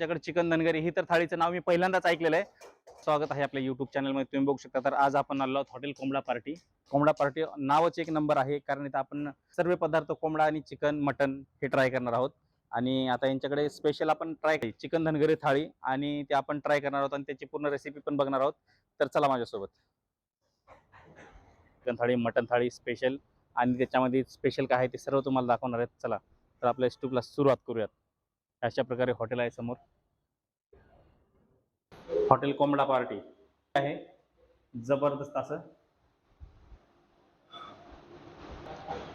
त्याच्याकडे चिकन धनगरी ही तर थाळीचं नाव मी पहिल्यांदाच ऐकलेलं आहे. स्वागत आहे आपल्या यूट्यूब चॅनलमध्ये. तुम्ही बघू शकता तर आज आपण आलो आहोत हॉटेल कोंबडा पार्टी. कोंबडा पार्टी नावच एक नंबर आहे, कारण इथं आपण सर्व पदार्थ कोंबडा आणि चिकन मटन हे ट्राय करणार आहोत. आणि आता यांच्याकडे स्पेशल आपण ट्राय चिकन धनगरी थाळी आणि ते आपण ट्राय करणार आहोत आणि त्याची पूर्ण रेसिपी पण बघणार आहोत. तर चला माझ्यासोबत. चिकन थाळी, मटन थाळी स्पेशल आणि त्याच्यामध्ये स्पेशल काय आहे ते सर्व तुम्हाला दाखवणार आहेत. चला तर आपल्या स्टूपला सुरुवात करूयात. अशा प्रकारे हॉटेल आहे समोर, हॉटेल कोंबडा पार्टी आहे. जबरदस्त असं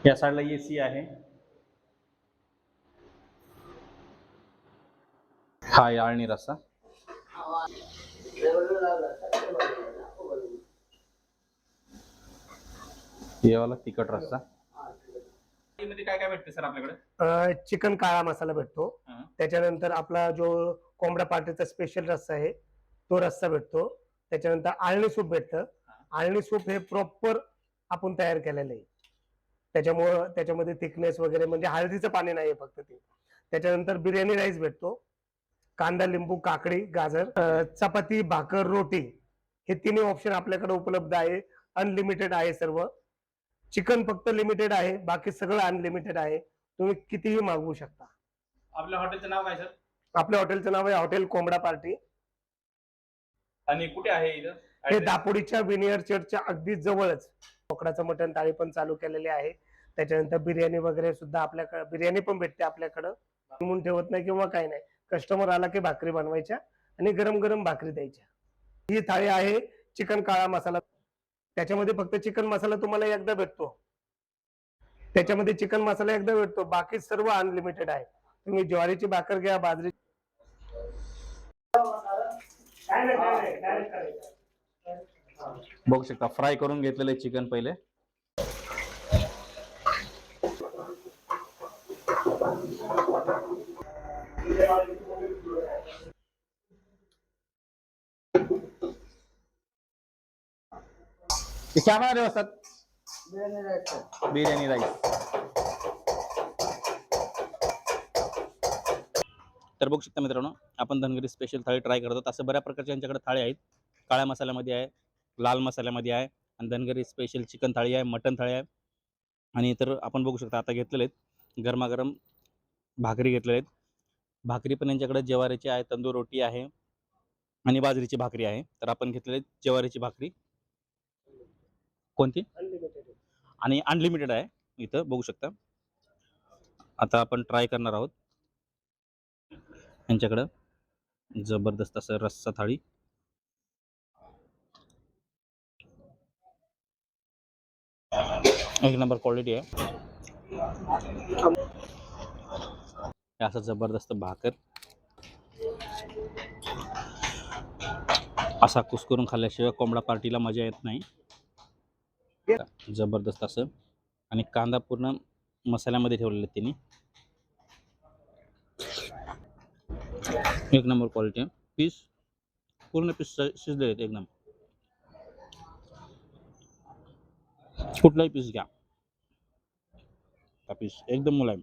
या साईडला एसी आहे. हा आहे आळणी रस्सा. येवाला तिखट रस्सा. मध्ये काय काय भेटते सर आपल्याकडे? चिकन काळा मसाला भेटतो. त्याच्यानंतर आपला जो कोंबडा पार्टीचा स्पेशल रस्सा आहे तो रस्सा भेटतो. त्याच्यानंतर आळणी सूप भेटतं. आळणी सूप हे प्रॉपर आपण तयार केलेलं आहे, त्याच्यामुळं त्याच्यामध्ये थिकनेस वगैरे म्हणजे हळदीचं पाणी नाही फक्त ते. त्याच्यानंतर बिर्याणी राईस भेटतो. कांदा, लिंबू, काकडी, गाजर, चपाती, भाकर, रोटी हे तिन्ही ऑप्शन आपल्याकडे उपलब्ध आहे. अनलिमिटेड आहे सर्व. चिकन फक्त लिमिटेड आहे, बाकी सगळं अनलिमिटेड आहे. तुम्ही कितीही मागवू शकता. आपल्या हॉटेलचं नाव काय सर? आपल्या हॉटेलचं नाव आहे हॉटेल कोंबडा पार्टी. आणि कुठे आहे इथं? हे दापोडीच्या विनियर चर्चच्या अगदी जवळच बोकडाचं मटण थाळी पण चालू केलेली आहे. त्याच्यानंतर बिर्याणी वगैरे सुद्धा आपल्याकडे, बिर्याणी पण भेटते आपल्याकडं. बनवून ठेवत नाही किंवा काही नाही. कस्टमर आला की भाकरी बनवायच्या आणि गरम गरम भाकरी द्यायच्या. ही थाळी आहे चिकन काळा मसाला. त्याच्यामध्ये फक्त चिकन मसाला तुम्हाला एकदा भेटतो. त्याच्यामध्ये चिकन मसाला एकदा भेटतो, बाकी सर्व अनलिमिटेड आहे. तुम्ही ज्वारीची भाकर घ्या, बाजरी. बघू शकता फ्राय करून घेतलेले चिकन पहिले. क्या बना रहे हो सर? बिर्याणी राईस. तर बघू शकता मित्रांनो, आपण धनगरी स्पेशल थाळी ट्राय करतो. असं बऱ्या प्रकारच्या यांच्याकडे थाळी आहेत. काळ्या मसाल्यामध्ये आहे, लाल मसाल्यामध्ये आहे आणि धनगरी स्पेशल चिकन थाळी आहे, मटन थाळी आहे. आणि इतर आपण बघू शकता आता घेतलेले आहेत गरमागरम भाकरी घेतलेले आहेत. भाकरी पण यांच्याकडे ज्वारीची आहे, तंदूर रोटी आहे आणि बाजरीची भाकरी आहे. तर आपण घेतलेले ज्वारीची भाकरी. कोणती? आणि अनलिमिटेड आहे इथं बघू शकता. आता आपण ट्राय करणार आहोत. यांच्याकडं जबरदस्त असं रस्सा थाळी. एक नंबर क्वालिटी आहे. असं जबरदस्त भाकर असा कुस्करून खाल्ल्याशिवाय कोंबडा पार्टीला मजा येत नाही. जबरदस्त असं आणि कांदा पूर्ण मसाल्यामध्ये ठेवलेले त्यांनी. एक नंबर क्वालिटी आहे. पीस पूर्ण पीस शिजले आहेत एकदम. कुठलाही पीस घ्या, पीस एकदम मुलायम.